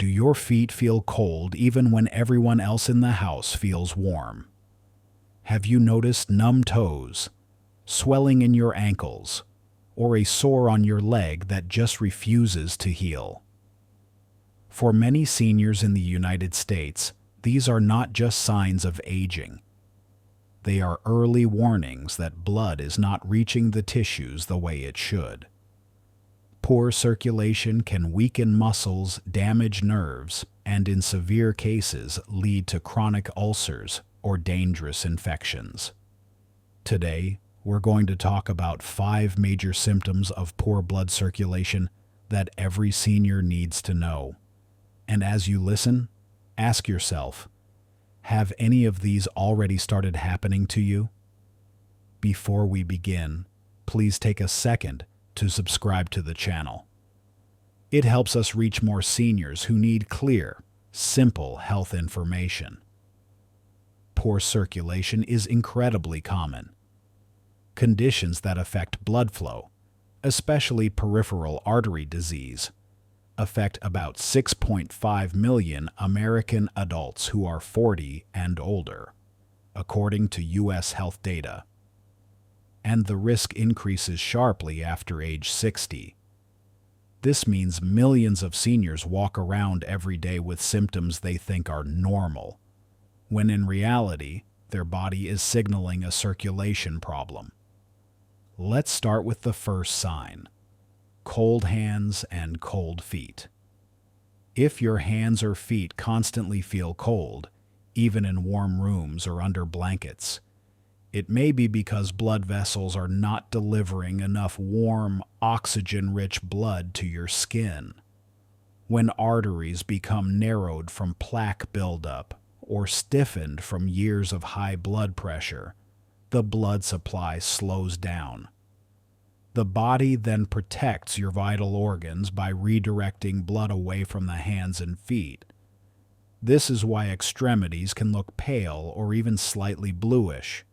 do your feet feel cold even when everyone else in the house feels warm? Have you noticed numb toes, swelling in your ankles, or a sore on your leg that just refuses to heal? For many seniors in the United States, these are not just signs of aging. They are early warnings that blood is not reaching the tissues the way it should. Poor circulation can weaken muscles, damage nerves, and in severe cases lead to chronic ulcers or dangerous infections. Today, we're going to talk about 5 major symptoms of poor blood circulation that every senior needs to know. And as you listen, ask yourself, have any of these already started happening to you? Before we begin, please take a second to subscribe to the channel. It helps us reach more seniors who need clear, simple health information. Poor circulation is incredibly common. Conditions that affect blood flow, especially peripheral artery disease, affect about 6.5 million American adults who are 40 and older, according to U.S. health data. And the risk increases sharply after age 60. This means millions of seniors walk around every day with symptoms they think are normal, when in reality, their body is signaling a circulation problem. Let's start with the first sign: cold hands and cold feet. If your hands or feet constantly feel cold, even in warm rooms or under blankets, it may be because blood vessels are not delivering enough warm, oxygen-rich blood to your skin. When arteries become narrowed from plaque buildup or stiffened from years of high blood pressure, the blood supply slows down. The body then protects your vital organs by redirecting blood away from the hands and feet. This is why extremities can look pale or even slightly bluish.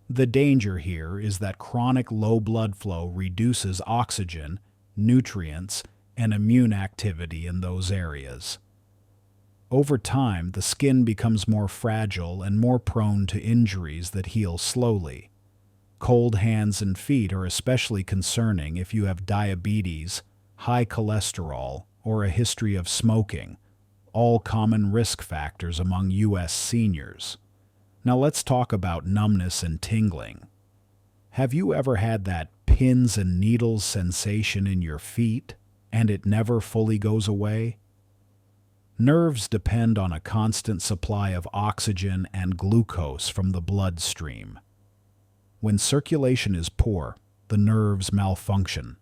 The danger here is that chronic low blood flow reduces oxygen, nutrients, and immune activity in those areas. Over time, the skin becomes more fragile and more prone to injuries that heal slowly. Cold hands and feet are especially concerning if you have diabetes, high cholesterol, or a history of smoking, all common risk factors among U.S. seniors. Now let's talk about numbness and tingling. Have you ever had that pins and needles sensation in your feet, and it never fully goes away? Nerves depend on a constant supply of oxygen and glucose from the bloodstream. When circulation is poor, the nerves malfunction.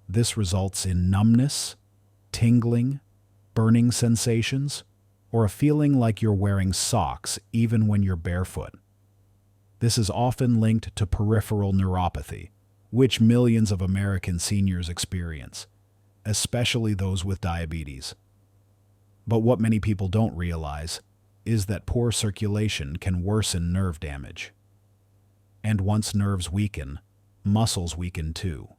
This results in numbness, tingling, burning sensations, or a feeling like you're wearing socks even when you're barefoot. This is often linked to peripheral neuropathy, which millions of American seniors experience, especially those with diabetes. But what many people don't realize is that poor circulation can worsen nerve damage. And once nerves weaken, muscles weaken too.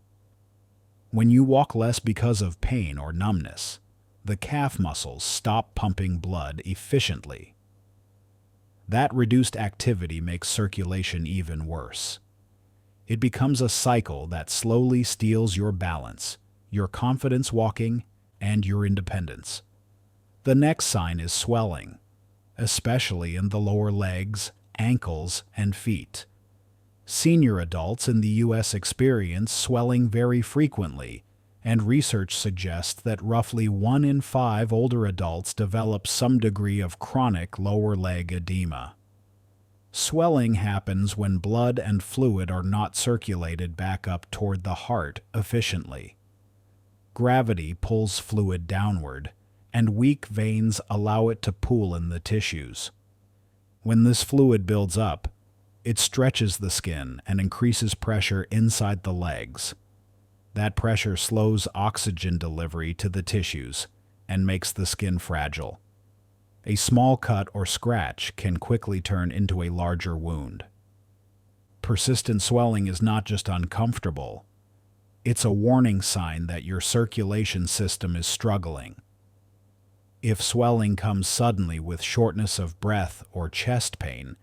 When you walk less because of pain or numbness, the calf muscles stop pumping blood efficiently. That reduced activity makes circulation even worse. It becomes a cycle that slowly steals your balance, your confidence walking, and your independence. The next sign is swelling, especially in the lower legs, ankles, and feet. Senior adults in the U.S. experience swelling very frequently, and research suggests that roughly 1 in 5 older adults develop some degree of chronic lower leg edema. Swelling happens when blood and fluid are not circulated back up toward the heart efficiently. Gravity pulls fluid downward, and weak veins allow it to pool in the tissues. When this fluid builds up, it stretches the skin and increases pressure inside the legs. That pressure slows oxygen delivery to the tissues and makes the skin fragile. A small cut or scratch can quickly turn into a larger wound. Persistent swelling is not just uncomfortable, it's a warning sign that your circulation system is struggling. If swelling comes suddenly with shortness of breath or chest pain,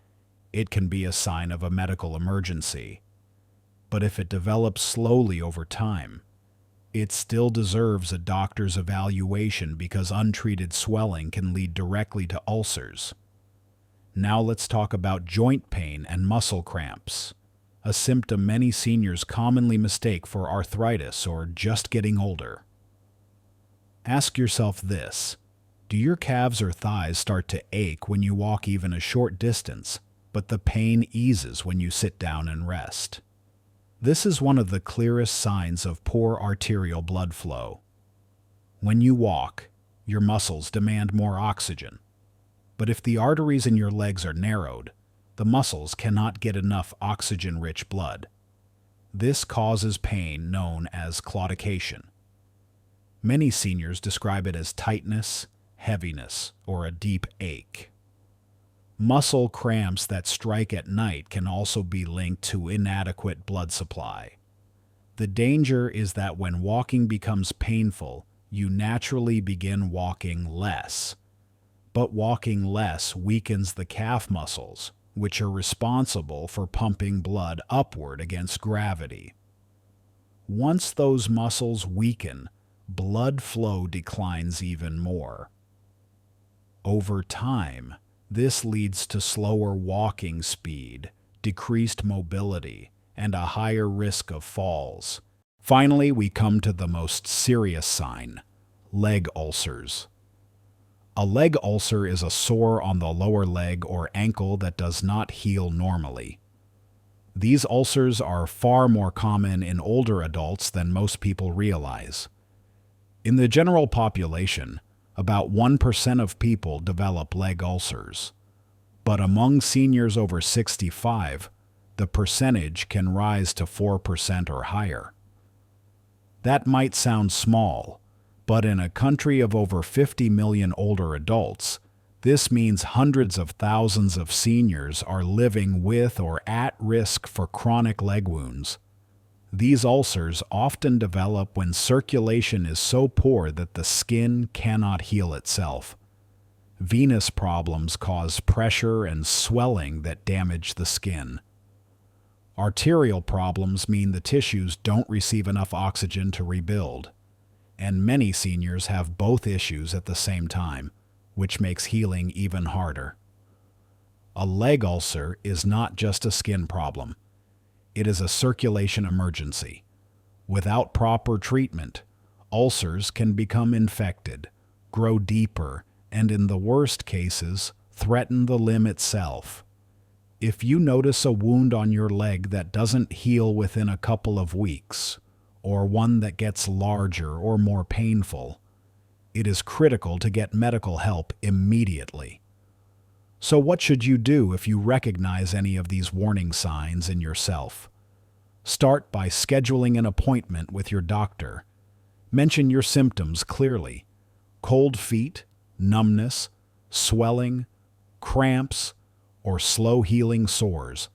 it can be a sign of a medical emergency. But if it develops slowly over time, it still deserves a doctor's evaluation because untreated swelling can lead directly to ulcers. Now let's talk about joint pain and muscle cramps, a symptom many seniors commonly mistake for arthritis or just getting older. Ask yourself this: do your calves or thighs start to ache when you walk even a short distance, but the pain eases when you sit down and rest? This is one of the clearest signs of poor arterial blood flow. When you walk, your muscles demand more oxygen. But if the arteries in your legs are narrowed, the muscles cannot get enough oxygen-rich blood. This causes pain known as claudication. Many seniors describe it as tightness, heaviness, or a deep ache. Muscle cramps that strike at night can also be linked to inadequate blood supply. The danger is that when walking becomes painful, you naturally begin walking less. But walking less weakens the calf muscles, which are responsible for pumping blood upward against gravity. Once those muscles weaken, blood flow declines even more. Over time, this leads to slower walking speed, decreased mobility, and a higher risk of falls. Finally, we come to the most serious sign: leg ulcers. A leg ulcer is a sore on the lower leg or ankle that does not heal normally. These ulcers are far more common in older adults than most people realize. In the general population, about 1% of people develop leg ulcers. But among seniors over 65, the percentage can rise to 4% or higher. That might sound small, but in a country of over 50 million older adults, this means hundreds of thousands of seniors are living with or at risk for chronic leg wounds. These ulcers often develop when circulation is so poor that the skin cannot heal itself. Venous problems cause pressure and swelling that damage the skin. Arterial problems mean the tissues don't receive enough oxygen to rebuild. And many seniors have both issues at the same time, which makes healing even harder. A leg ulcer is not just a skin problem. It is a circulation emergency. Without proper treatment, ulcers can become infected, grow deeper, and in the worst cases, threaten the limb itself. If you notice a wound on your leg that doesn't heal within a couple of weeks, or one that gets larger or more painful, it is critical to get medical help immediately. So what should you do if you recognize any of these warning signs in yourself? Start by scheduling an appointment with your doctor. Mention your symptoms clearly: cold feet, numbness, swelling, cramps, or slow-healing sores.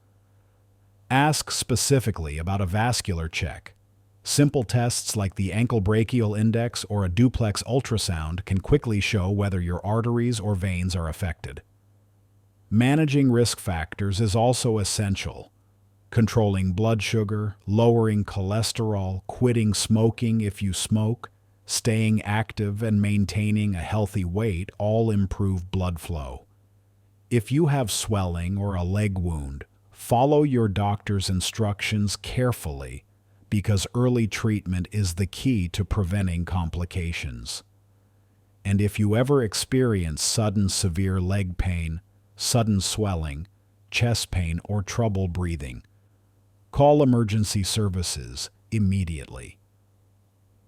Ask specifically about a vascular check. Simple tests like the ankle brachial index or a duplex ultrasound can quickly show whether your arteries or veins are affected. Managing risk factors is also essential. Controlling blood sugar, lowering cholesterol, quitting smoking if you smoke, staying active, and maintaining a healthy weight all improve blood flow. If you have swelling or a leg wound, follow your doctor's instructions carefully, because early treatment is the key to preventing complications. And if you ever experience sudden severe leg pain, sudden swelling, chest pain, or trouble breathing, call emergency services immediately.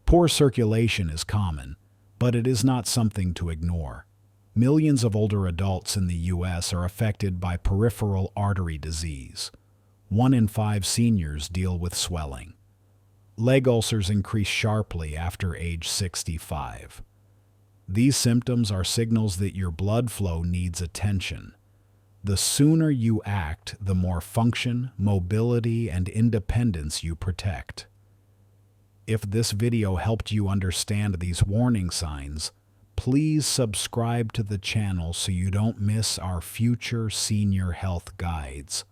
Poor circulation is common, but it is not something to ignore. Millions of older adults in the U.S. are affected by peripheral artery disease. 1 in 5 seniors deal with swelling. Leg ulcers increase sharply after age 65. These symptoms are signals that your blood flow needs attention. The sooner you act, the more function, mobility, and independence you protect. If this video helped you understand these warning signs, Please subscribe to the channel so you don't miss our future senior health guides,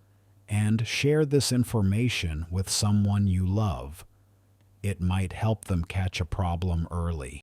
and share this information with someone you love. It might help them catch a problem early.